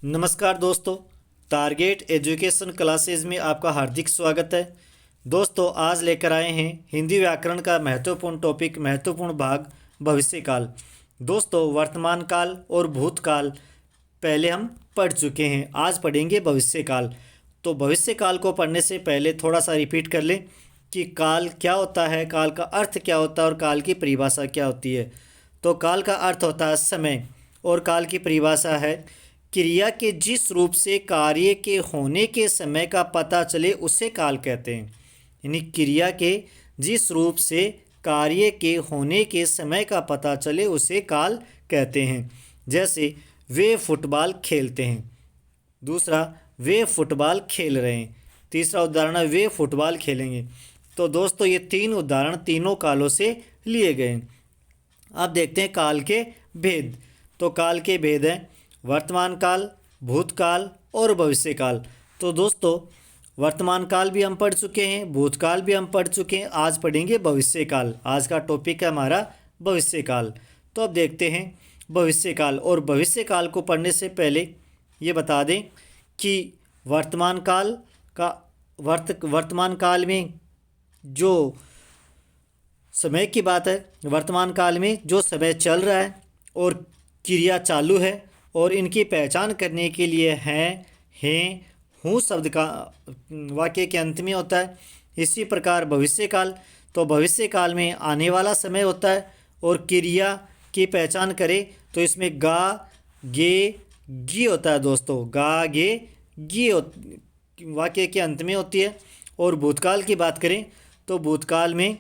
नमस्कार दोस्तों, target education classes में आपका हार्दिक स्वागत है। दोस्तों, आज लेकर आए हैं हिंदी व्याकरण का महत्वपूर्ण टॉपिक, महत्वपूर्ण भाग भविष्यकाल। दोस्तों, वर्तमान काल और भूतकाल पहले हम पढ़ चुके हैं, आज पढ़ेंगे भविष्यकाल। तो भविष्यकाल को पढ़ने से पहले थोड़ा सा रिपीट कर लें कि काल क्या होता है, काल का अर्थ क्या होता है और काल की परिभाषा क्या होती है। तो काल का अर्थ होता है समय और काल की परिभाषा है क्रिया के जिस रूप से कार्य के होने के समय का पता चले उसे काल कहते हैं। यानी क्रिया के जिस रूप से कार्य के होने के समय का पता चले उसे काल कहते हैं। जैसे वे फुटबॉल खेलते हैं, दूसरा वे फुटबॉल खेल रहे हैं, तीसरा उदाहरण है वे फुटबॉल खेलेंगे। तो दोस्तों, ये तीन उदाहरण तीनों कालों से लिए गए हैं। अब देखते हैं काल के भेद। तो काल के भेद हैं वर्तमान काल, भूतकाल और भविष्यकाल। तो दोस्तों, वर्तमान काल भी हम पढ़ चुके हैं, भूतकाल भी हम पढ़ चुके हैं, आज पढ़ेंगे भविष्यकाल। आज का टॉपिक है हमारा भविष्यकाल। तो अब देखते हैं भविष्यकाल। और भविष्यकाल को पढ़ने से पहले ये बता दें कि वर्तमान काल का वर्तमान काल में जो समय की बात है, वर्तमान काल में जो समय चल रहा है और क्रिया चालू है और इनकी पहचान करने के लिए हैं, हूँ शब्द का वाक्य के अंत में होता है। इसी प्रकार भविष्यकाल, तो भविष्यकाल में आने वाला समय होता है और क्रिया की पहचान करें तो इसमें गा गे गी होता है। दोस्तों, गा गे गी वाक्य के अंत में होती है। और भूतकाल की बात करें तो भूतकाल में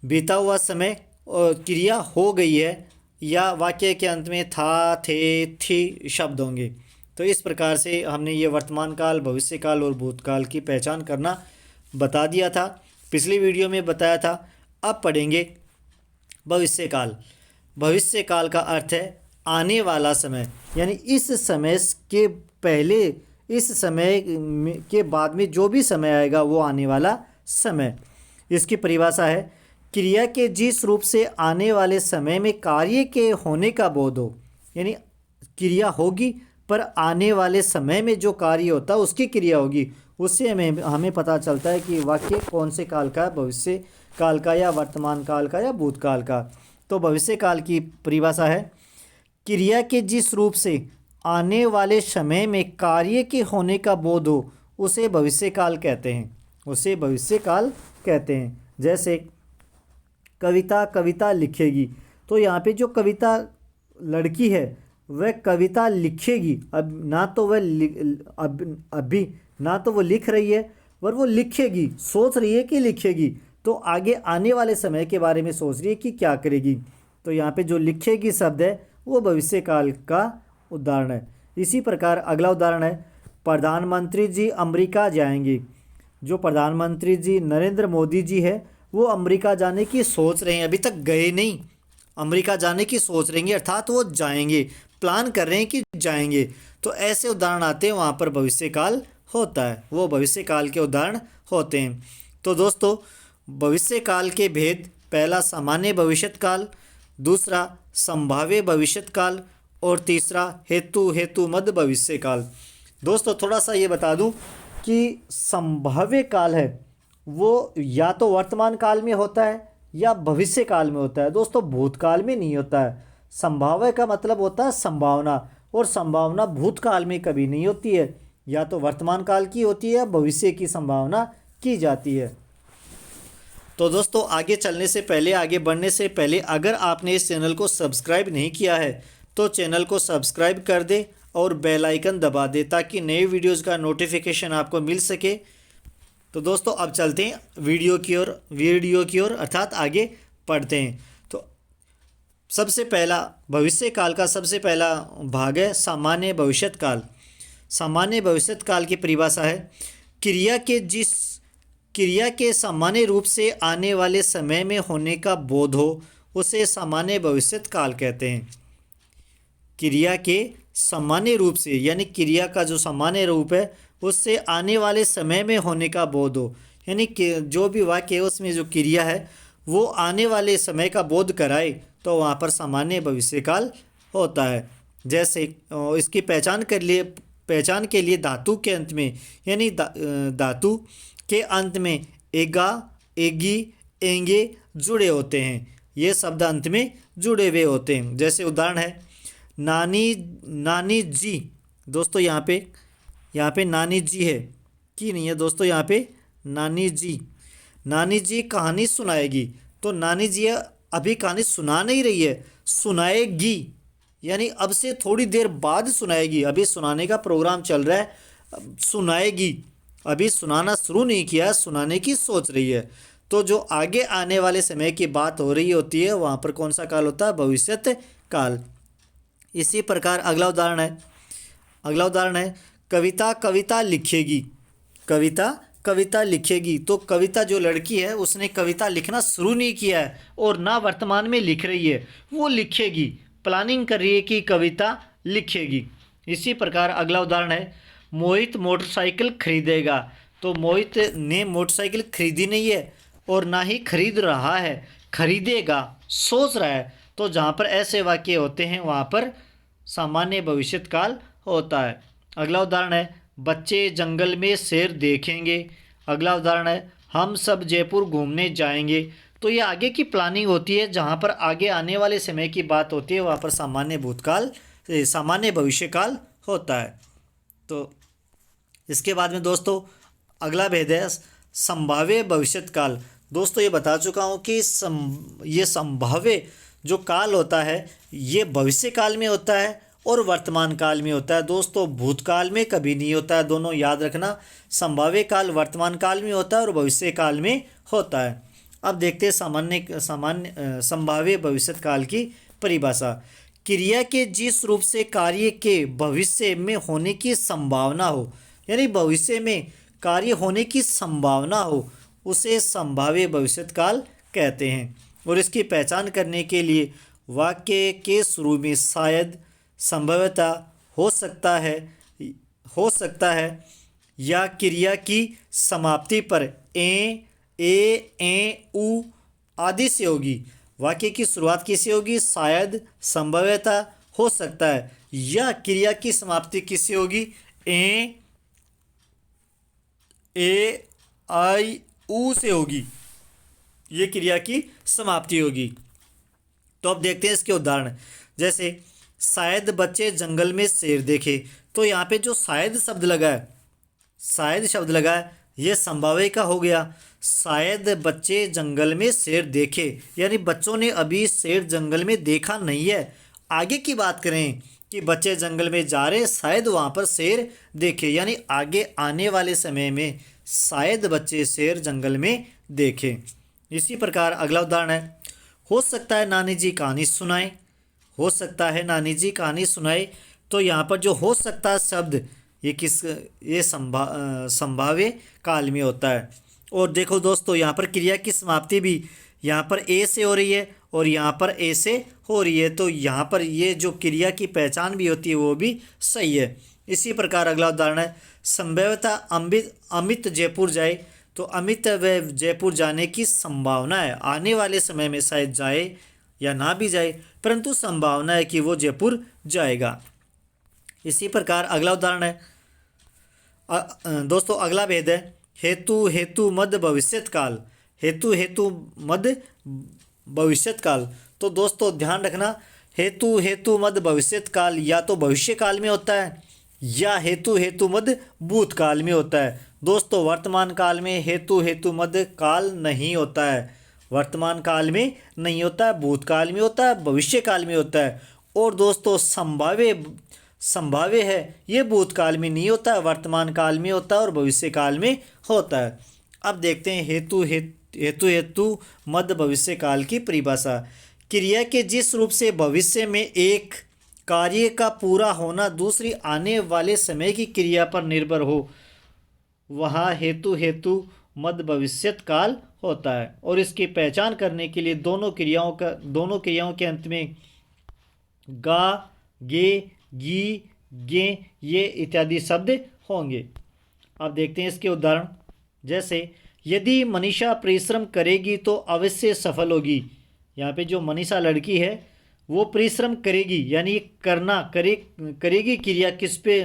बीता हुआ समय और क्रिया हो गई है या वाक्य के अंत में था, थे, थी शब्द होंगे। तो इस प्रकार से हमने ये वर्तमान काल, भविष्यकाल और भूतकाल की पहचान करना बता दिया था, पिछली वीडियो में बताया था। अब पढ़ेंगे भविष्यकाल। भविष्यकाल का अर्थ है आने वाला समय, यानी इस समय के पहले, इस समय के बाद में जो भी समय आएगा वो आने वाला समय। इसकी परिभाषा है क्रिया के जिस रूप से आने वाले समय में कार्य के होने का बोध हो। यानी क्रिया होगी पर आने वाले समय में जो कार्य होता है उसकी क्रिया होगी, उससे हमें पता चलता है कि वाक्य कौन से काल का है, भविष्य काल का या वर्तमान काल का या भूतकाल का। तो भविष्य काल की परिभाषा है क्रिया के जिस रूप से आने वाले समय में कार्य के होने का बोध हो उसे भविष्य काल कहते हैं, उसे भविष्य काल कहते हैं। जैसे कविता लिखेगी, तो यहाँ पे जो कविता लड़की है वह कविता लिखेगी। अब ना तो वह अभी ना तो वो लिख रही है पर वो लिखेगी, सोच रही है कि लिखेगी, तो आगे आने वाले समय के बारे में सोच रही है कि क्या करेगी। तो यहाँ पे जो लिखेगी शब्द है वो भविष्य काल का उदाहरण है। इसी प्रकार अगला उदाहरण है प्रधानमंत्री जी अमेरिका जाएंगे। जो प्रधानमंत्री जी नरेंद्र मोदी जी है वो अमेरिका जाने की सोच रहे हैं, अभी तक गए नहीं, अमेरिका जाने की सोच रहे हैं, अर्थात वो जाएंगे, प्लान कर रहे हैं कि जाएंगे। तो ऐसे उदाहरण आते हैं, वहाँ पर भविष्यकाल होता है, वो भविष्यकाल के उदाहरण होते हैं। तो दोस्तों, भविष्यकाल के भेद, पहला सामान्य भविष्यकाल, दूसरा संभाव्य भविष्यकाल और तीसरा हेतुमद भविष्यकाल। दोस्तों, थोड़ा सा ये बता दूं कि संभाव्य काल है वो या तो वर्तमान काल में होता है या भविष्य काल में होता है। दोस्तों, भूतकाल में नहीं होता है। संभाव्य का मतलब होता है संभावना, और संभावना भूतकाल में कभी नहीं होती है, या तो वर्तमान काल की होती है या भविष्य की संभावना की जाती है। तो दोस्तों, आगे चलने से पहले, आगे बढ़ने से पहले, अगर आपने इस चैनल को सब्सक्राइब नहीं किया है तो चैनल को सब्सक्राइब कर दे और बेल आइकन दबा दे ताकि नए वीडियोज़ का नोटिफिकेशन आपको मिल सके। तो दोस्तों, अब चलते हैं वीडियो की ओर अर्थात आगे पढ़ते हैं। तो सबसे पहला भविष्य काल का सबसे पहला भाग है सामान्य भविष्यत काल। सामान्य भविष्यत काल की परिभाषा है क्रिया के सामान्य रूप से आने वाले समय में होने का बोध हो उसे सामान्य भविष्यत काल कहते हैं। क्रिया के सामान्य रूप से, यानी क्रिया का जो सामान्य रूप है उससे आने वाले समय में होने का बोध हो, यानी कि जो भी वाक्य है उसमें जो क्रिया है वो आने वाले समय का बोध कराए, तो वहाँ पर सामान्य भविष्यकाल होता है। जैसे इसकी पहचान के लिए धातु के अंत में यानी धातु के अंत में एगा, एगी, एंगे जुड़े होते हैं। ये शब्द अंत में जुड़े हुए होते हैं। जैसे उदाहरण है नानी, नानी जी। दोस्तों यहाँ पे नानी जी है कि नहीं है दोस्तों, यहाँ पे नानी जी, नानी जी कहानी सुनाएगी। तो नानी जी अभी कहानी सुना नहीं रही है, सुनाएगी, यानी अब से थोड़ी देर बाद सुनाएगी। अभी सुनाने का प्रोग्राम चल रहा है, सुनाएगी, अभी सुनाना शुरू नहीं किया, सुनाने की सोच रही है। तो जो आगे आने वाले समय की बात हो रही होती है वहाँ पर कौन सा काल होता है? भविष्यत काल। इसी प्रकार अगला उदाहरण है कविता, कविता लिखेगी। कविता, कविता लिखेगी। तो कविता जो लड़की है उसने कविता लिखना शुरू नहीं किया है और ना वर्तमान में लिख रही है, वो लिखेगी, प्लानिंग कर रही है कि कविता लिखेगी। इसी प्रकार अगला उदाहरण है मोहित मोटरसाइकिल खरीदेगा। तो मोहित ने मोटरसाइकिल खरीदी नहीं है और ना ही खरीद रहा है, खरीदेगा, सोच रहा है। तो जहाँ पर ऐसे वाक्य होते हैं वहाँ पर सामान्य भविष्यत काल होता है। अगला उदाहरण है बच्चे जंगल में शेर देखेंगे। अगला उदाहरण है हम सब जयपुर घूमने जाएंगे। तो ये आगे की प्लानिंग होती है, जहाँ पर आगे आने वाले समय की बात होती है वहाँ पर सामान्य भविष्यकाल होता है। तो इसके बाद में दोस्तों अगला भेद है संभाव्य भविष्यत काल। दोस्तों ये बता चुका हूँ कि ये संभाव्य जो काल होता है ये भविष्य काल में होता है और वर्तमान काल में होता है। दोस्तों भूतकाल में कभी नहीं होता है, दोनों याद रखना। संभाव्य काल वर्तमान काल में होता है और भविष्य काल में होता है। अब देखते हैं संभाव्य भविष्यत काल की परिभाषा। क्रिया के जिस रूप से कार्य के भविष्य में होने की संभावना हो, यानी भविष्य में कार्य होने की संभावना हो, उसे संभाव्य भविष्यत काल कहते हैं। और इसकी पहचान करने के लिए वाक्य के शुरू में शायद, संभवतः, हो सकता है या क्रिया की समाप्ति पर ए, उ आदि से होगी। वाक्य की शुरुआत किससे होगी? शायद, संभवतः, हो सकता है, या क्रिया की समाप्ति किससे होगी? ए, आई, उ से होगी। ये क्रिया की समाप्ति होगी। तो अब देखते हैं इसके उदाहरण। जैसे शायद बच्चे जंगल में शेर देखे। तो यहाँ पे जो शायद शब्द लगा है ये संभाव्य का हो गया। शायद बच्चे जंगल में शेर देखे, यानी बच्चों ने अभी शेर जंगल में देखा नहीं है। आगे की बात करें कि बच्चे जंगल में जा रहे, शायद वहाँ पर शेर देखे, यानी आगे आने वाले समय में शायद बच्चे शेर जंगल में देखे। इसी प्रकार अगला उदाहरण है हो सकता है नानी जी कहानी सुनाए। हो सकता है नानी जी कहानी सुनाए। तो यहाँ पर जो हो सकता है शब्द ये संभाव्य काल में होता है। और देखो दोस्तों यहाँ पर क्रिया की समाप्ति भी यहाँ पर ए से हो रही है और यहाँ पर ए से हो रही है। तो यहाँ पर ये जो क्रिया की पहचान भी होती है वो भी सही है। इसी प्रकार अगला उदाहरण है संभवतः अमित जयपुर जाए। तो अमित व जयपुर जाने की संभावना है, आने वाले समय में शायद जाए या ना भी जाए, परंतु संभावना है कि वो जयपुर जाएगा। इसी प्रकार अगला उदाहरण है दोस्तों अगला भेद है हेतु मद भविष्यत काल। हेतु मद भविष्यत काल। तो दोस्तों ध्यान रखना, हेतु मद भविष्यत काल या तो भविष्य काल में होता है या हेतु मद भूतकाल में होता है। दोस्तों वर्तमान काल में हेतु मद काल नहीं होता है, वर्तमान काल में नहीं होता है, भूतकाल में होता है, भविष्य काल में होता है। और दोस्तों संभाव्य है ये भूतकाल में नहीं होता है, वर्तमान काल में होता है और भविष्य काल में होता है। अब देखते हैं हेतु मद भविष्य काल की परिभाषा। क्रिया के जिस रूप से भविष्य में एक कार्य का पूरा होना दूसरी आने वाले समय की क्रिया पर निर्भर हो, वहाँ हेतु मद भविष्यत काल होता है। और इसकी पहचान करने के लिए दोनों क्रियाओं के अंत में गा, गे, गी, गे ये इत्यादि शब्द होंगे। अब देखते हैं इसके उदाहरण। जैसे यदि मनीषा परिश्रम करेगी तो अवश्य सफल होगी। यहाँ पे जो मनीषा लड़की है वो परिश्रम करेगी, यानी करेगी क्रिया किस पे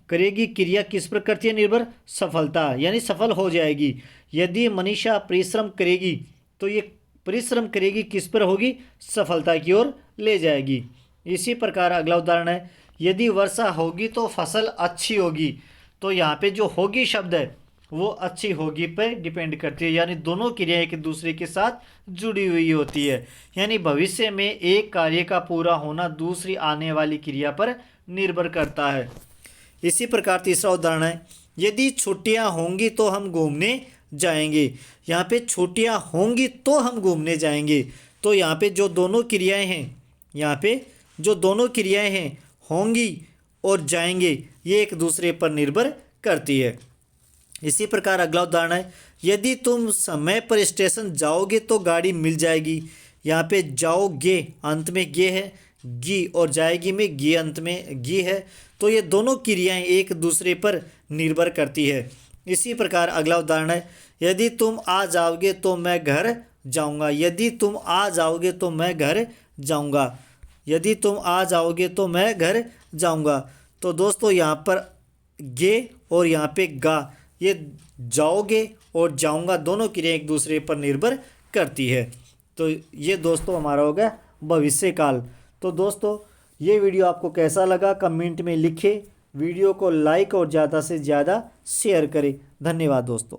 करेगी क्रिया किस पर करती है निर्भर? सफलता, यानी सफल हो जाएगी। यदि मनीषा परिश्रम करेगी तो ये परिश्रम करेगी किस पर होगी? सफलता की ओर ले जाएगी। इसी प्रकार अगला उदाहरण है, यदि वर्षा होगी तो फसल अच्छी होगी। तो यहाँ पे जो होगी शब्द है वो अच्छी होगी पे डिपेंड करती है, यानी दोनों क्रियाएं एक दूसरे के साथ जुड़ी हुई होती है। यानी भविष्य में एक कार्य का पूरा होना दूसरी आने वाली क्रिया पर निर्भर करता है। इसी प्रकार तीसरा उदाहरण है, यदि छुट्टियां होंगी तो हम घूमने जाएंगे। यहाँ पे छुट्टियां होंगी तो हम घूमने जाएंगे। तो यहाँ पे जो दोनों क्रियाएं हैं, यहाँ पे जो दोनों क्रियाएं हैं होंगी और जाएंगे, ये एक दूसरे पर निर्भर करती है। इसी प्रकार अगला उदाहरण है, यदि तुम समय पर स्टेशन जाओगे तो गाड़ी मिल जाएगी। यहाँ पे जाओगे अंत में गे है, गी, और जाएगी में गी अंत में गी है। तो ये दोनों क्रियाएं एक दूसरे पर निर्भर करती है। इसी प्रकार अगला उदाहरण है, यदि तुम आ जाओगे तो मैं घर जाऊंगा। यदि तुम आ जाओगे तो मैं घर जाऊंगा। यदि तुम आ जाओगे तो मैं घर जाऊंगा। तो दोस्तों यहाँ पर गे और यहाँ पे गा, ये जाओगे और जाऊंगा दोनों क्रिया एक दूसरे पर निर्भर करती है। तो ये दोस्तों हमारा हो गया भविष्य काल। तो दोस्तों ये वीडियो आपको कैसा लगा कमेंट में लिखें। वीडियो को लाइक और ज़्यादा से ज़्यादा शेयर करें। धन्यवाद दोस्तों।